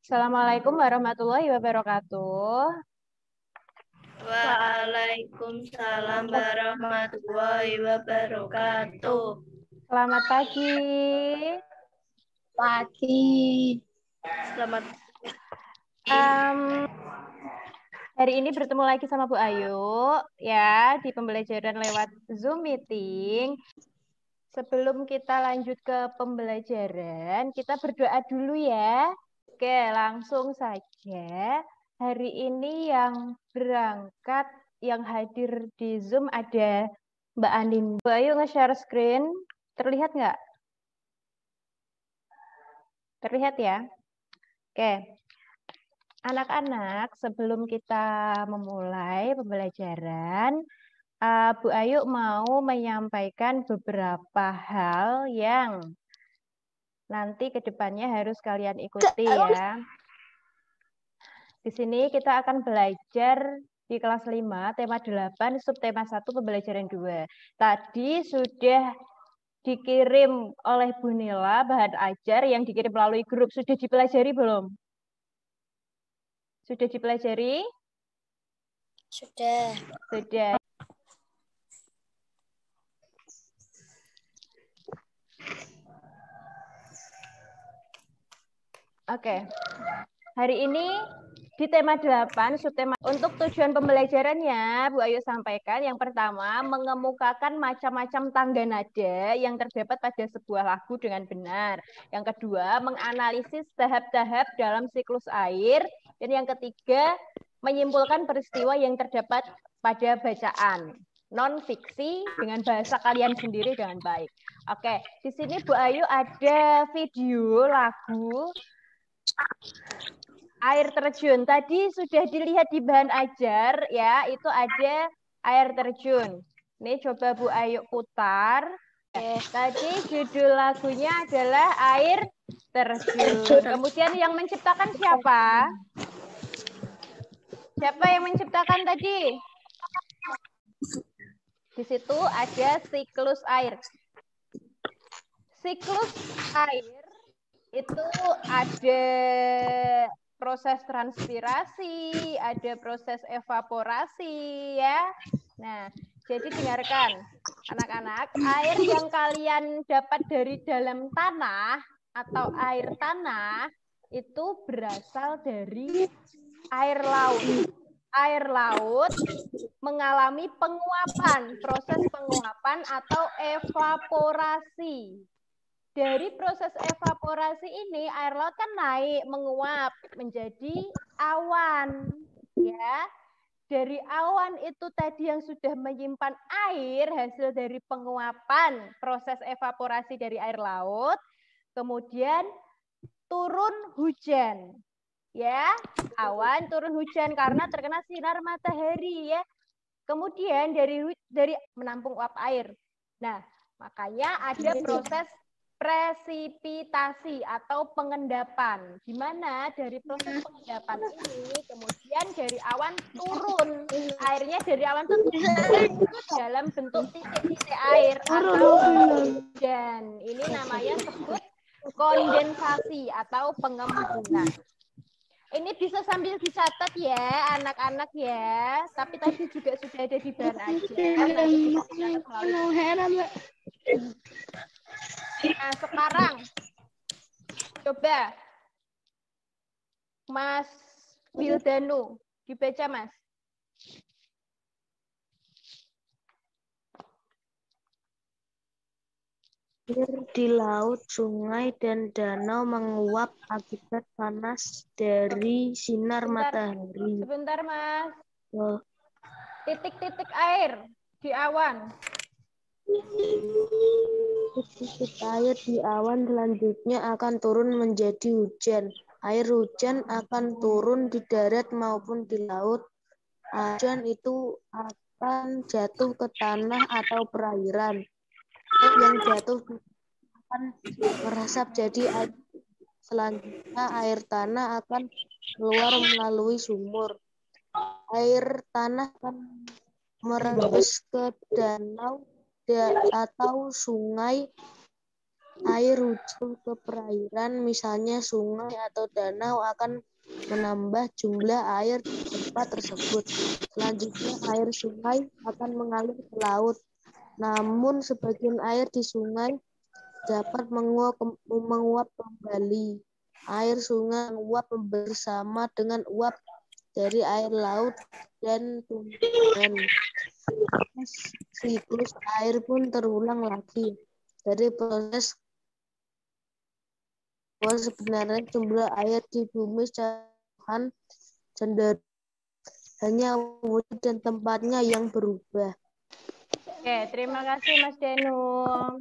Assalamualaikum warahmatullahi wabarakatuh. Waalaikumsalam warahmatullahi wabarakatuh. Selamat pagi. Selamat Hari ini bertemu lagi sama Bu Ayu ya di pembelajaran lewat Zoom meeting. Sebelum kita lanjut ke pembelajaran, kita berdoa dulu ya. Oke, langsung saja. Hari ini yang berangkat, yang hadir di Zoom ada Mbak Anin. Bu Ayu nge-share screen. Terlihat nggak? Terlihat ya? Oke. Anak-anak, sebelum kita memulai pembelajaran, Bu Ayu mau menyampaikan beberapa hal yang nanti ke depannya harus kalian ikuti ya. Di sini kita akan belajar di kelas 5, tema 8, subtema 1, pembelajaran 2. Tadi sudah dikirim oleh Bu Nila bahan ajar yang dikirim melalui grup. Sudah dipelajari belum? Sudah dipelajari? Sudah. Sudah. Oke. Hari ini di tema 8, subtema untuk tujuan pembelajarannya, Bu Ayu sampaikan yang pertama, mengemukakan macam-macam tangga nada yang terdapat pada sebuah lagu dengan benar. Yang kedua, menganalisis tahap-tahap dalam siklus air. Dan yang ketiga, menyimpulkan peristiwa yang terdapat pada bacaan non-fiksi dengan bahasa kalian sendiri dengan baik. Oke, di sini Bu Ayu ada video lagu air terjun. Tadi sudah dilihat di bahan ajar ya, itu ada air terjun. Ini coba Bu Ayu putar. Tadi judul lagunya adalah air terjun. Kemudian yang menciptakan siapa? Siapa yang menciptakan tadi? Di situ ada siklus air. Siklus air itu ada proses transpirasi, ada proses evaporasi ya. Nah, jadi dengarkan anak-anak, air yang kalian dapat dari dalam tanah atau air tanah itu berasal dari air laut. Air laut mengalami penguapan, proses penguapan atau evaporasi. Dari proses evaporasi ini air laut kan naik menguap menjadi awan ya. Dari awan itu tadi yang sudah menyimpan air hasil dari penguapan proses evaporasi dari air laut, kemudian turun hujan ya, awan turun hujan karena terkena sinar matahari ya. Kemudian dari menampung uap air. Nah, makanya ada proses presipitasi atau pengendapan, di mana dari proses pengendapan ini kemudian dari awan turun, airnya dari awan itu turun dalam bentuk titik-titik air atau hujan. Ini namanya sebut kondensasi atau pengembunan. Ini bisa sambil dicatat ya anak-anak ya, tapi tadi juga sudah ada di bahan ajar. Nanti bisa dicatat melalui. Nah, sekarang coba Mas Wildanu dibaca Mas. Air di laut, sungai, dan danau menguap akibat panas dari sinar matahari. Sebentar Mas. Oh. Titik-titik air di awan. Titik air di awan selanjutnya akan turun menjadi hujan. Air hujan akan turun di darat maupun di laut. Hujan itu akan jatuh ke tanah atau perairan. Air yang jatuh akan meresap jadi air. Selanjutnya air tanah akan keluar melalui sumur. Air tanah akan merembes ke danau atau sungai Air hujan ke perairan, misalnya sungai atau danau, akan menambah jumlah air di tempat tersebut. Selanjutnya, air sungai akan mengalir ke laut. Namun, sebagian air di sungai dapat menguap kembali. Air sungai menguap bersama dengan uap dari air laut dan tumbuhan. Siklus air pun terulang lagi. Dari proses bahwa sebenarnya jumlah air di bumi secara cenderung hanya wujud dan tempatnya yang berubah. Oke, terima kasih Mas Denum.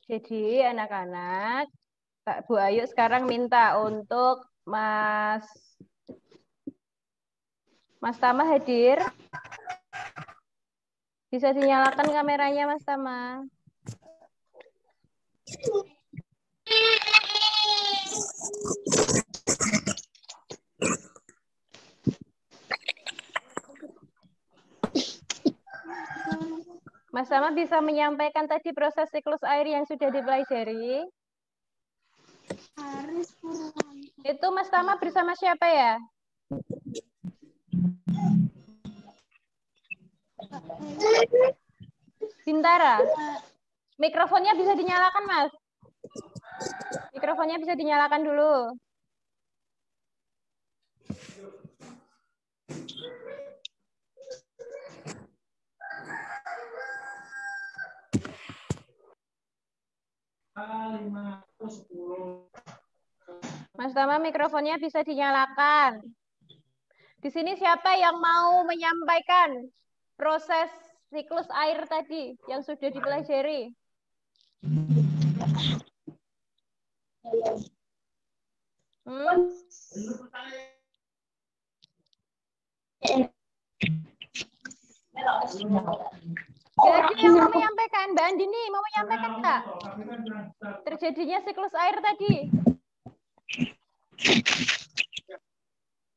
Jadi anak-anak, Bu Ayu sekarang minta untuk Mas Tama hadir. Bisa dinyalakan kameranya Mas Tama. Mas Tama bisa menyampaikan tadi proses siklus air yang sudah dipelajari? Itu Mas Tama bersama siapa ya? Bintara. Mikrofonnya bisa dinyalakan, Mas? Mikrofonnya bisa dinyalakan dulu. Mas Tama, mikrofonnya bisa dinyalakan. Di sini siapa yang mau menyampaikan proses siklus air tadi yang sudah dipelajari? Jadi yang mau menyampaikan, Mbak Andini mau menyampaikan nggak? Terjadinya siklus air tadi.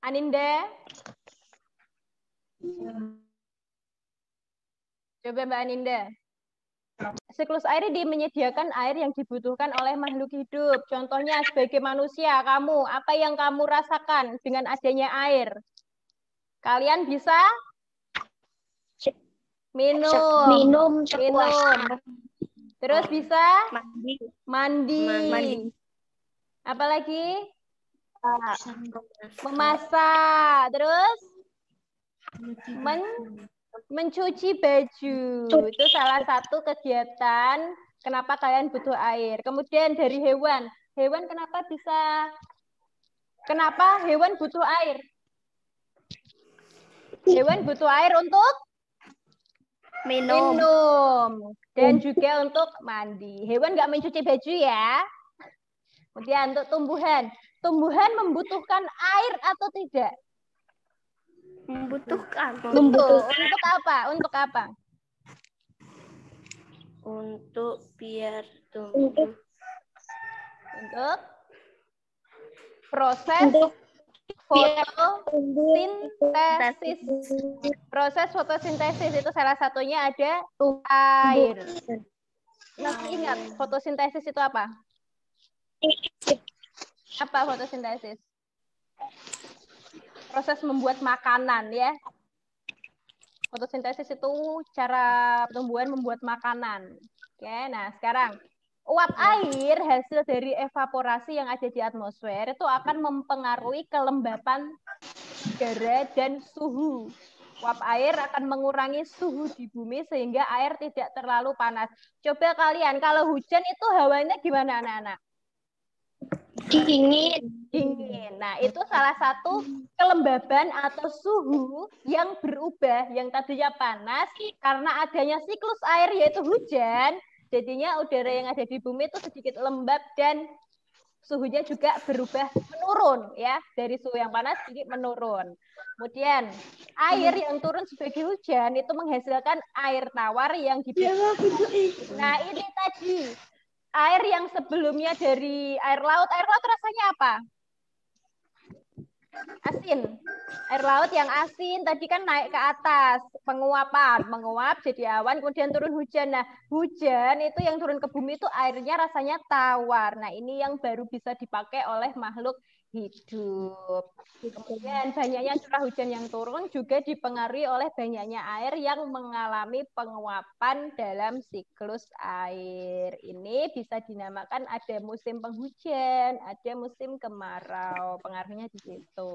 Aninda? Coba Mbak Aninda. Siklus air menyediakan air yang dibutuhkan oleh makhluk hidup. Contohnya sebagai manusia, kamu, apa yang kamu rasakan dengan adanya air? Kalian bisa minum. Terus bisa mandi. Apalagi? Memasak. Terus mencuci baju. Itu salah satu kegiatan kenapa kalian butuh air. Kemudian dari hewan. Hewan kenapa hewan butuh air? Hewan butuh air untuk minum. Dan juga untuk mandi. Hewan nggak mencuci baju ya. Kemudian untuk tumbuhan. Tumbuhan membutuhkan air atau tidak? Membutuhkan. Untuk apa? Untuk apa? Untuk biar tumbuh. Untuk proses fotosintesis. Proses fotosintesis itu salah satunya ada air. Masih ingat fotosintesis itu apa? Apa fotosintesis? Proses membuat makanan ya. Fotosintesis itu cara tumbuhan membuat makanan. Oke, nah sekarang uap air hasil dari evaporasi yang ada di atmosfer itu akan mempengaruhi kelembapan udara dan suhu. Uap air akan mengurangi suhu di bumi sehingga air tidak terlalu panas. Coba kalian kalau hujan itu hawanya gimana anak-anak? Dingin. Nah, itu salah satu kelembaban atau suhu yang berubah, yang tadinya panas karena adanya siklus air yaitu hujan, jadinya udara yang ada di bumi itu sedikit lembab dan suhunya juga berubah menurun ya, dari suhu yang panas sedikit menurun. Kemudian air yang turun sebagai hujan itu menghasilkan air tawar yang dibutuhkan. Nah, ini tadi air yang sebelumnya dari air laut rasanya apa? Asin. Air laut yang asin tadi kan naik ke atas, penguapan, menguap jadi awan, kemudian turun hujan. Nah, hujan itu yang turun ke bumi itu airnya rasanya tawar. Nah, ini yang baru bisa dipakai oleh makhluk hidup. Kemudian banyaknya curah hujan yang turun juga dipengaruhi oleh banyaknya air yang mengalami penguapan dalam siklus air. Ini bisa dinamakan ada musim penghujan, ada musim kemarau. Pengaruhnya di situ.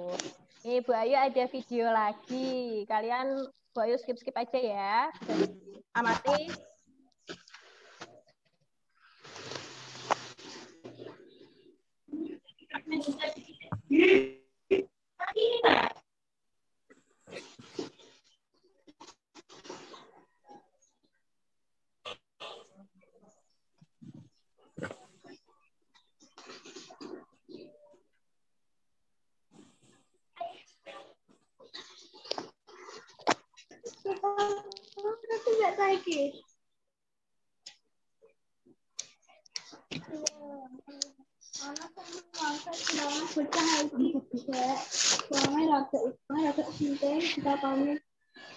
Nih Bu Ayu ada video lagi. Kalian Bu Ayu skip-skip aja ya. Amati.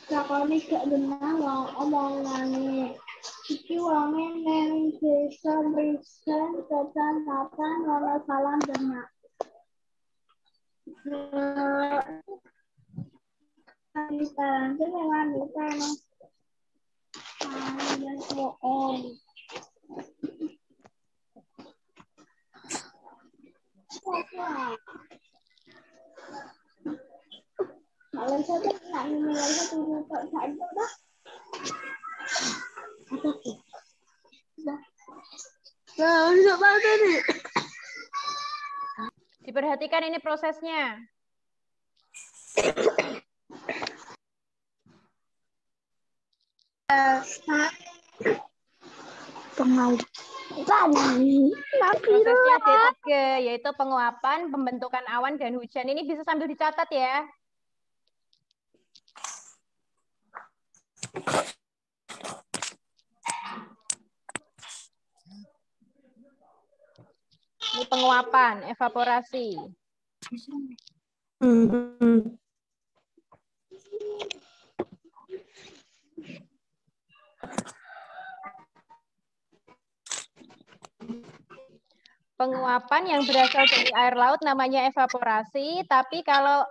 Lakoni gak genah wong omongane. Iki wonge neng desa mrisen kecamatan Wonosalam Demak. Jadi wanita nang kalian saja nak nilai satu juta saja dah. Nah, bisa banget nih. Diperhatikan ini prosesnya. Prosesnya ada 3, yaitu penguapan, pembentukan awan, dan hujan. Ini bisa sambil dicatat ya. Ini penguapan, evaporasi. Penguapan yang berasal dari air laut namanya evaporasi, tapi kalau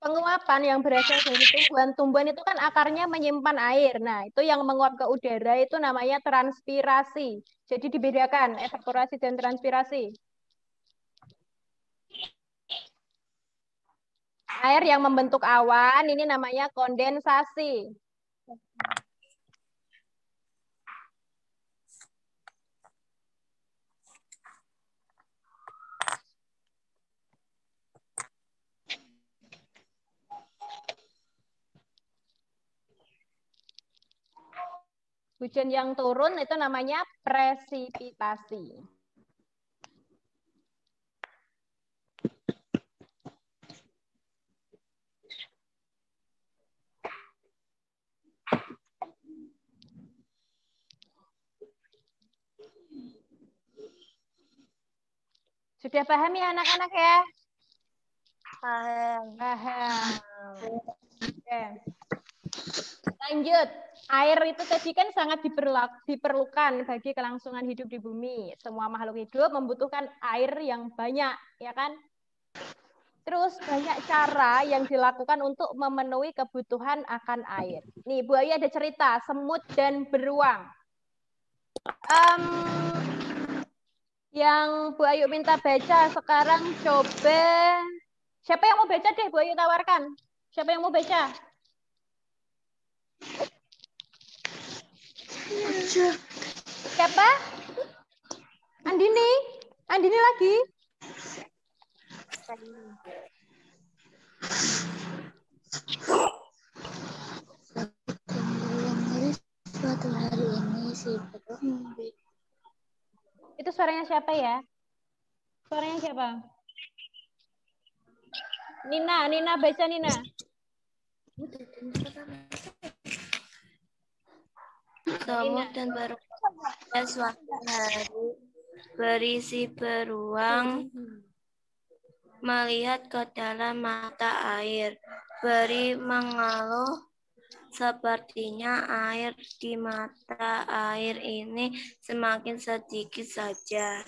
penguapan yang berasal dari tumbuhan-tumbuhan itu kan akarnya menyimpan air. Nah, itu yang menguap ke udara itu namanya transpirasi. Jadi dibedakan evaporasi dan transpirasi. Air yang membentuk awan ini namanya kondensasi. Hujan yang turun itu namanya presipitasi. Sudah paham ya anak-anak ya? Paham. Paham. Oke. Lanjut. Air itu tadi kan sangat diperlukan bagi kelangsungan hidup di bumi. Semua makhluk hidup membutuhkan air yang banyak, ya kan? Terus banyak cara yang dilakukan untuk memenuhi kebutuhan akan air. Nih, Bu Ayu ada cerita, semut dan beruang. Yang Bu Ayu minta baca sekarang coba. Siapa yang mau baca deh, Bu Ayu tawarkan. Siapa yang mau baca? Siapa? Andini? Andini lagi? Suatu hari ini si Itu suaranya siapa ya? Suaranya siapa? Nina baca Nina. Semut dan beruang pada suatu hari berisi beruang melihat ke dalam mata air. Beri mengeluh, sepertinya air di mata air ini semakin sedikit saja.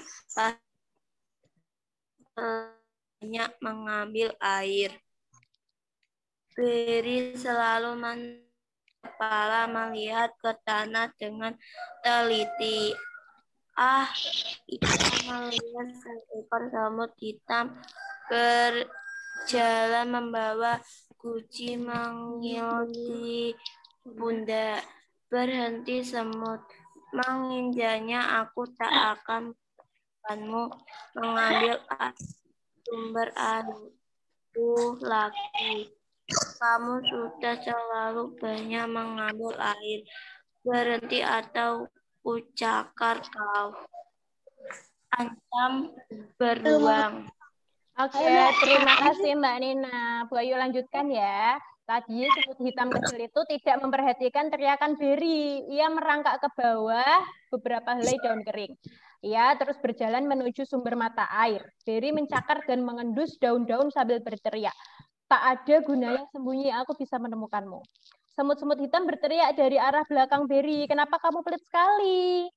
Banyak mengambil air. Beri selalu kepala melihat ke tanah dengan teliti. Ikan melihat seekor semut hitam berjalan membawa guci mengil di pundak. Berhenti semut, menginjaknya. Aku tak akan membiarkanmu mengambil sumber airku lagi. Kamu sudah terlalu banyak mengambil air. Berhenti atau kucakar kau. Ancam beruang. Oke, terima kasih Mbak Nina. Bu Ayu lanjutkan ya. Tadi semut hitam kecil itu tidak memperhatikan teriakan Beri. Ia merangkak ke bawah beberapa helai daun kering. Ia terus berjalan menuju sumber mata air. Beri mencakar dan mengendus daun-daun sambil berteriak. Tak ada gunanya sembunyi, aku bisa menemukanmu. Semut-semut hitam berteriak dari arah belakang Beri. Kenapa kamu pelit sekali?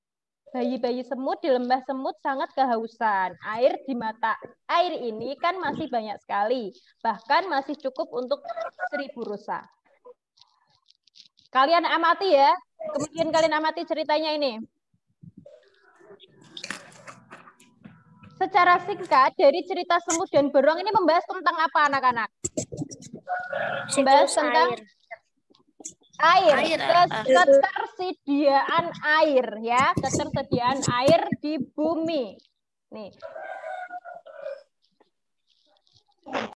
Bayi-bayi semut di lembah semut sangat kehausan. Air di mata air ini kan masih banyak sekali. Bahkan masih cukup untuk 1000 rusa. Kalian amati ya. Kemudian kalian amati ceritanya ini. Secara singkat, dari cerita semut dan beruang ini membahas tentang apa anak-anak? Membahas tentang air, ketersediaan air ya, ketersediaan air di bumi. Nih.